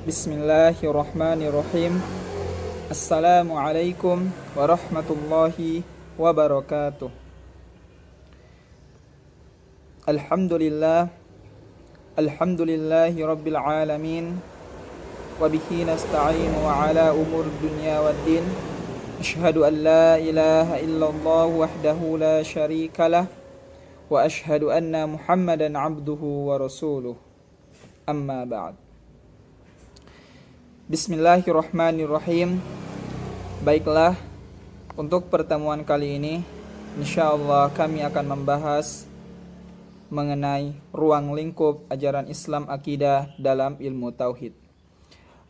Bismillahirrahmanirrahim. Assalamualaikum warahmatullahi wabarakatuh. Alhamdulillah. Alhamdulillahi rabbil alamin. Wabihi nasta'inu wa ala umur dunya waddin. Ashhadu an la ilaha illallah wahdahu la syarikalah. Wa ashhadu anna Muhammadan abduhu wa rasuluh. Amma ba'd. Bismillahirrahmanirrahim. Baiklah, untuk pertemuan kali ini insyaallah kami akan membahas mengenai ruang lingkup ajaran Islam akidah dalam ilmu tauhid.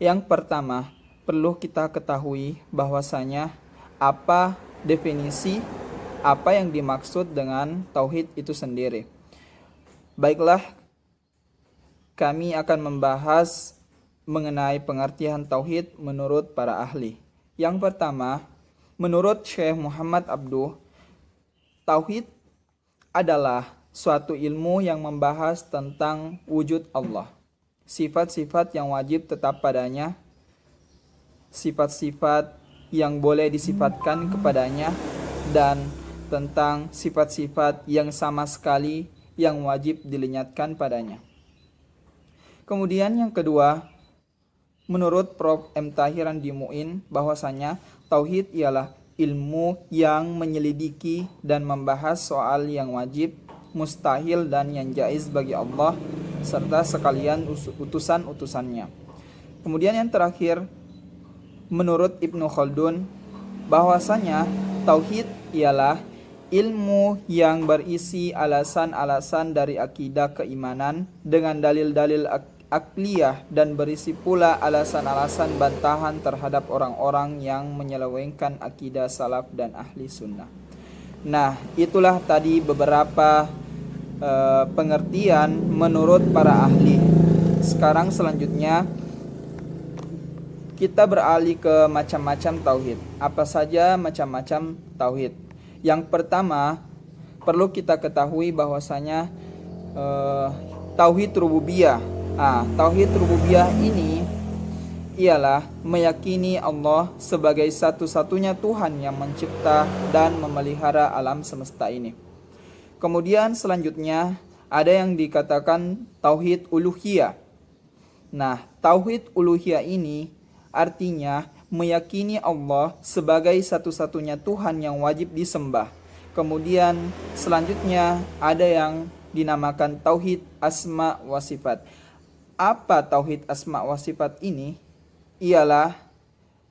Yang pertama, perlu kita ketahui bahwasanya apa definisi, apa yang dimaksud dengan tauhid itu sendiri. Baiklah, kami akan membahas mengenai pengertian tauhid menurut para ahli. Yang pertama, menurut Syekh Muhammad Abduh, tauhid adalah suatu ilmu yang membahas tentang wujud Allah, sifat-sifat yang wajib tetap padanya, sifat-sifat yang boleh disifatkan kepadanya, dan tentang sifat-sifat yang sama sekali yang wajib dilenyatkan padanya. Kemudian yang kedua, menurut Prof. M. Tahir Andi Muin, bahwasanya tauhid ialah ilmu yang menyelidiki dan membahas soal yang wajib, mustahil dan yang jaiz bagi Allah serta sekalian utusan-utusannya. Kemudian yang terakhir, menurut Ibnu Khaldun, bahwasanya tauhid ialah ilmu yang berisi alasan-alasan dari akidah keimanan dengan dalil-dalil akliyah dan berisi pula alasan-alasan bantahan terhadap orang-orang yang menyelewengkan akidah salaf dan ahli sunnah. Nah, itulah tadi beberapa pengertian menurut para ahli. Sekarang selanjutnya kita beralih ke macam-macam tauhid. Apa saja macam-macam tauhid? Yang pertama, perlu kita ketahui bahwasanya tauhid rububiyah. Tauhid rububiyah ini ialah meyakini Allah sebagai satu-satunya Tuhan yang mencipta dan memelihara alam semesta ini. Kemudian selanjutnya ada yang dikatakan tauhid uluhiyah. Nah, tauhid uluhiyah ini artinya meyakini Allah sebagai satu-satunya Tuhan yang wajib disembah. Kemudian selanjutnya ada yang dinamakan tauhid asma wa sifat. Apa tauhid asma wa sifat ini? Ialah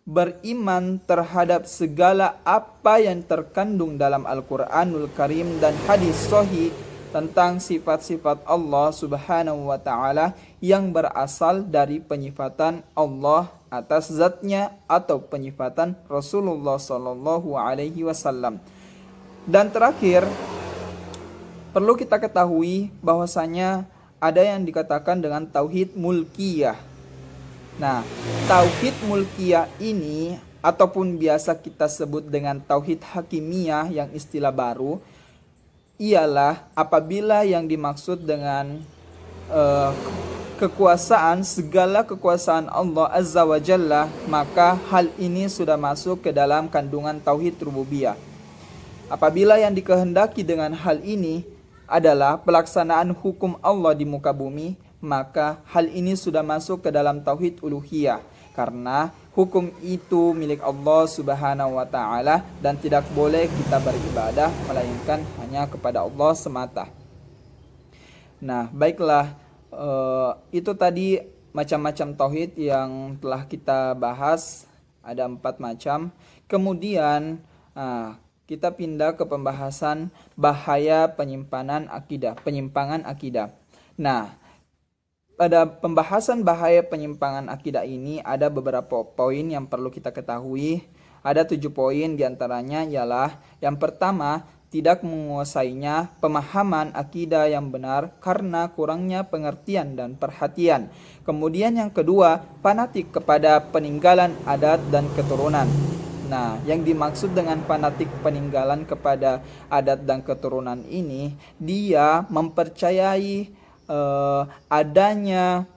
beriman terhadap segala apa yang terkandung dalam Al-Quranul Karim dan hadis sahih tentang sifat-sifat Allah Subhanahu wa ta'ala yang berasal dari penyifatan Allah atas zatnya atau penyifatan Rasulullah sallallahu alaihi wasallam. Dan terakhir, perlu kita ketahui bahwasanya ada yang dikatakan dengan tauhid mulkiyah. Nah, tauhid mulkiyah ini ataupun biasa kita sebut dengan tauhid hakimiyah yang istilah baru, ialah apabila yang dimaksud dengan kekuasaan, segala kekuasaan Allah Azza wa Jalla, maka hal ini sudah masuk ke dalam kandungan tauhid rububiyah. Apabila yang dikehendaki dengan hal ini adalah pelaksanaan hukum Allah di muka bumi, maka hal ini sudah masuk ke dalam tauhid uluhiyah, karena hukum itu milik Allah Subhanahu wa ta'ala dan tidak boleh kita beribadah melainkan hanya kepada Allah semata. Nah, baiklah, itu tadi macam-macam tauhid yang telah kita bahas, ada 4 macam. Kemudian kita pindah ke pembahasan bahaya penyimpangan akidah. Nah, pada pembahasan bahaya penyimpangan akidah ini ada beberapa poin yang perlu kita ketahui. Ada 7 poin, diantaranya ialah yang pertama, tidak menguasainya pemahaman akidah yang benar karena kurangnya pengertian dan perhatian. Kemudian yang kedua, fanatik kepada peninggalan adat dan keturunan. Nah, yang dimaksud dengan fanatik peninggalan kepada adat dan keturunan ini, dia mempercayai adanya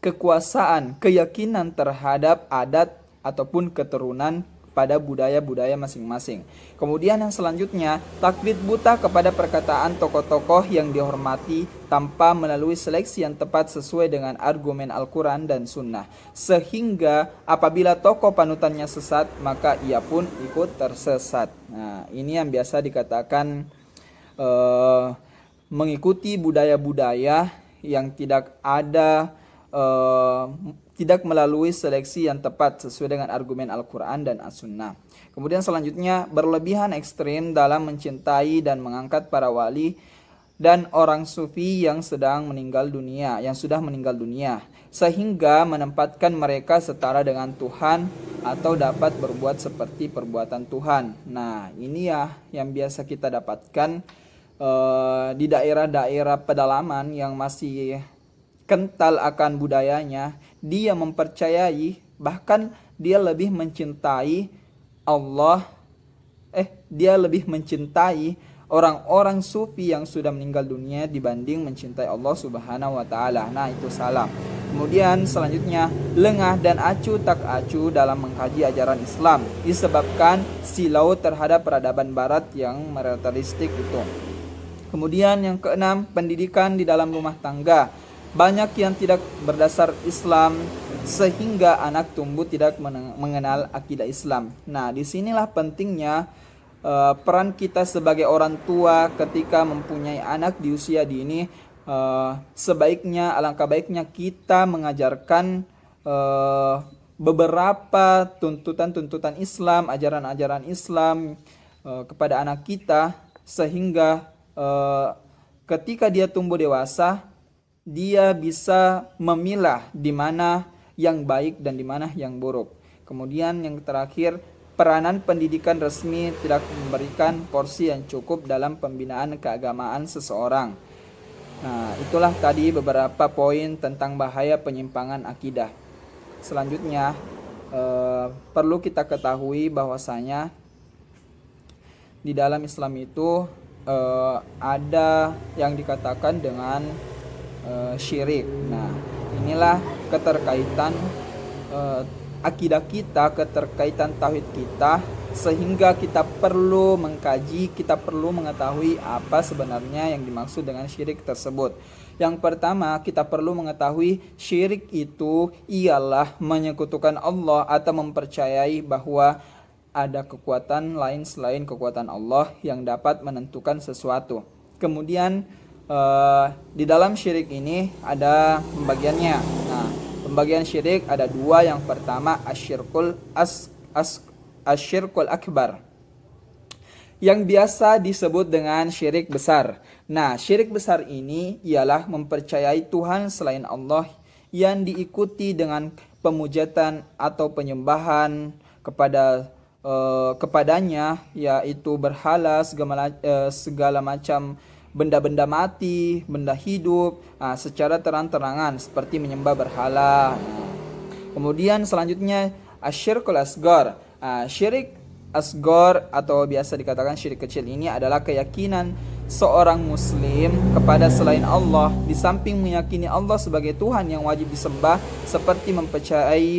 kekuasaan, keyakinan terhadap adat ataupun keturunan pada budaya-budaya masing-masing. Kemudian yang selanjutnya, taklid buta kepada perkataan tokoh-tokoh yang dihormati tanpa melalui seleksi yang tepat sesuai dengan argumen Al-Quran dan Sunnah. Sehingga apabila tokoh panutannya sesat, maka ia pun ikut tersesat. Nah, ini yang biasa dikatakan mengikuti budaya-budaya yang tidak ada tidak melalui seleksi yang tepat sesuai dengan argumen Al-Quran dan As-Sunnah. Kemudian selanjutnya, berlebihan ekstrim dalam mencintai dan mengangkat para wali dan orang sufi yang sudah meninggal dunia, sehingga menempatkan mereka setara dengan Tuhan atau dapat berbuat seperti perbuatan Tuhan. Nah, ini ya yang biasa kita dapatkan di daerah-daerah pedalaman yang masih kental akan budayanya. Dia mempercayai, bahkan dia lebih mencintai Allah, dia lebih mencintai orang-orang sufi yang sudah meninggal dunia dibanding mencintai Allah Subhanahu wa taala. Nah, itu salah. Kemudian selanjutnya, lengah dan acuh tak acuh dalam mengkaji ajaran Islam disebabkan silau terhadap peradaban barat yang materialistik itu. Kemudian yang keenam, pendidikan di dalam rumah tangga. Banyak yang tidak berdasar Islam sehingga anak tumbuh tidak mengenal akidah Islam. Nah, disinilah pentingnya peran kita sebagai orang tua ketika mempunyai anak di usia dini. Alangkah baiknya kita mengajarkan beberapa tuntutan-tuntutan Islam, ajaran-ajaran Islam kepada anak kita, sehingga ketika dia tumbuh dewasa, dia bisa memilah di mana yang baik dan di mana yang buruk. Kemudian yang terakhir, peranan pendidikan resmi tidak memberikan porsi yang cukup dalam pembinaan keagamaan seseorang. Nah, itulah tadi beberapa poin tentang bahaya penyimpangan akidah. Selanjutnya, perlu kita ketahui bahwasanya di dalam Islam itu ada yang dikatakan dengan syirik. Nah, inilah keterkaitan akidah kita, keterkaitan tauhid kita, sehingga kita perlu mengkaji, kita perlu mengetahui apa sebenarnya yang dimaksud dengan syirik tersebut. Yang pertama, kita perlu mengetahui syirik itu ialah menyekutukan Allah atau mempercayai bahwa ada kekuatan lain selain kekuatan Allah yang dapat menentukan sesuatu. Kemudian di dalam syirik ini ada pembagiannya. Nah, pembagian syirik ada dua. Yang pertama, asyirkul akbar, yang biasa disebut dengan syirik besar. Nah, syirik besar ini ialah mempercayai Tuhan selain Allah yang diikuti dengan pemujatan atau penyembahan kepadanya, yaitu berhala, segala macam benda-benda mati, benda hidup, secara terang-terangan seperti menyembah berhala. Kemudian selanjutnya asyirkul asgar. Syirik asgar atau biasa dikatakan syirik kecil ini adalah keyakinan seorang muslim kepada selain Allah, di samping meyakini Allah sebagai Tuhan yang wajib disembah, seperti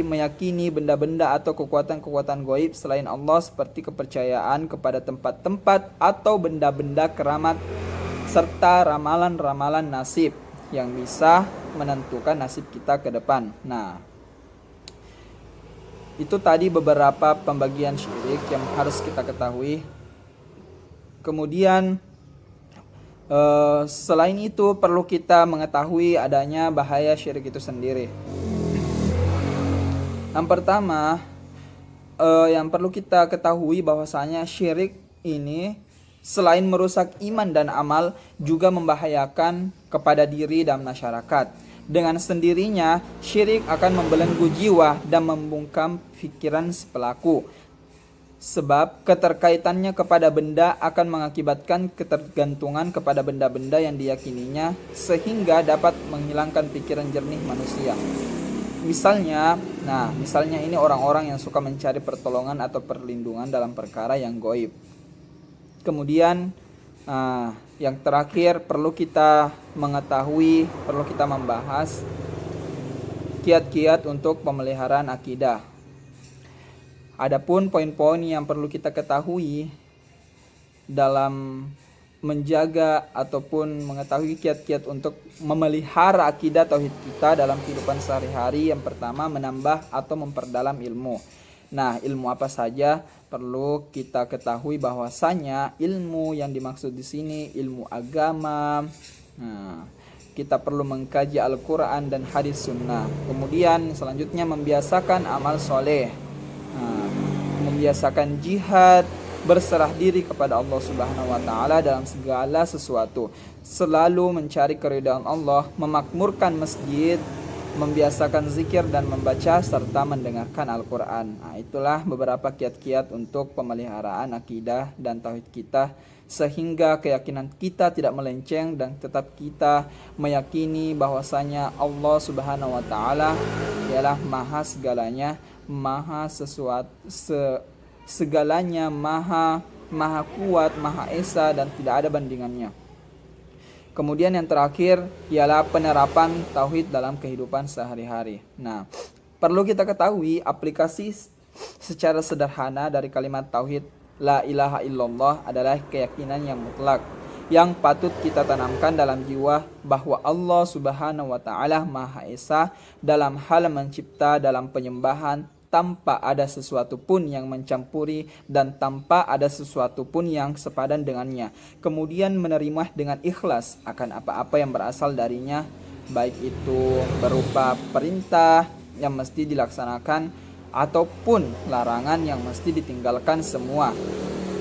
meyakini benda-benda atau kekuatan-kekuatan gaib selain Allah, seperti kepercayaan kepada tempat-tempat atau benda-benda keramat, serta ramalan-ramalan nasib yang bisa menentukan nasib kita ke depan. Nah, itu tadi beberapa pembagian syirik yang harus kita ketahui. Kemudian selain itu perlu kita mengetahui adanya bahaya syirik itu sendiri. Yang pertama, yang perlu kita ketahui bahwasanya syirik ini selain merusak iman dan amal, juga membahayakan kepada diri dan masyarakat. Dengan sendirinya, syirik akan membelenggu jiwa dan membungkam pikiran si pelaku. Sebab keterkaitannya kepada benda akan mengakibatkan ketergantungan kepada benda-benda yang diyakininya, sehingga dapat menghilangkan pikiran jernih manusia. Misalnya ini orang-orang yang suka mencari pertolongan atau perlindungan dalam perkara yang gaib. Kemudian yang terakhir perlu kita mengetahui, perlu kita membahas kiat-kiat untuk pemeliharaan akidah. Adapun poin-poin yang perlu kita ketahui dalam menjaga ataupun mengetahui kiat-kiat untuk memelihara akidah tauhid kita dalam kehidupan sehari-hari, yang pertama menambah atau memperdalam ilmu. Nah, ilmu apa saja perlu kita ketahui bahwasanya ilmu yang dimaksud di sini ilmu agama. Nah, kita perlu mengkaji Al-Quran dan hadis sunnah. Kemudian selanjutnya membiasakan amal soleh, membiasakan jihad, berserah diri kepada Allah Subhanahu wa taala dalam segala sesuatu, selalu mencari keridhaan Allah, memakmurkan masjid, membiasakan zikir dan membaca serta mendengarkan Al-Qur'an. Nah, itulah beberapa kiat-kiat untuk pemeliharaan akidah dan tauhid kita, sehingga keyakinan kita tidak melenceng dan tetap kita meyakini bahwasanya Allah Subhanahu wa taala ialah maha segalanya, maha sesuatu segalanya, maha kuat, maha esa, dan tidak ada bandingannya. Kemudian yang terakhir ialah penerapan tauhid dalam kehidupan sehari-hari. Nah, perlu kita ketahui aplikasi secara sederhana dari kalimat tauhid la ilaha illallah adalah keyakinan yang mutlak yang patut kita tanamkan dalam jiwa bahwa Allah Subhanahu wa taala maha esa dalam hal mencipta, dalam penyembahan, tanpa ada sesuatu pun yang mencampuri dan tanpa ada sesuatu pun yang sepadan dengannya. Kemudian menerima dengan ikhlas akan apa-apa yang berasal darinya, baik itu berupa perintah yang mesti dilaksanakan ataupun larangan yang mesti ditinggalkan semua.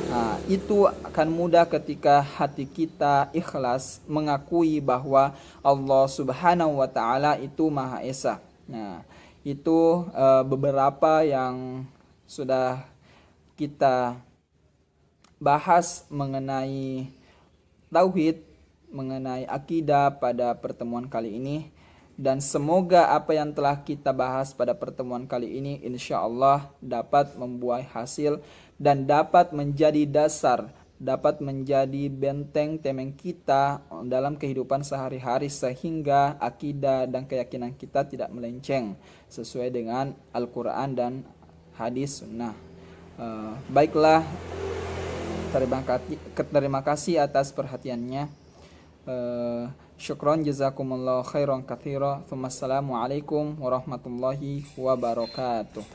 Nah, itu akan mudah ketika hati kita ikhlas mengakui bahwa Allah Subhanahu wa taala itu Maha Esa. Nah, itu beberapa yang sudah kita bahas mengenai tauhid, mengenai akidah pada pertemuan kali ini. Dan semoga apa yang telah kita bahas pada pertemuan kali ini insya Allah dapat membuah hasil dan dapat menjadi dasar, dapat menjadi benteng temeng kita dalam kehidupan sehari-hari, sehingga akidah dan keyakinan kita tidak melenceng sesuai dengan Al-Quran dan hadis sunnah. Baiklah, terima kasih atas perhatiannya. Syukron jazakumullah khairan katsira. Assalamualaikum warahmatullahi wabarakatuh.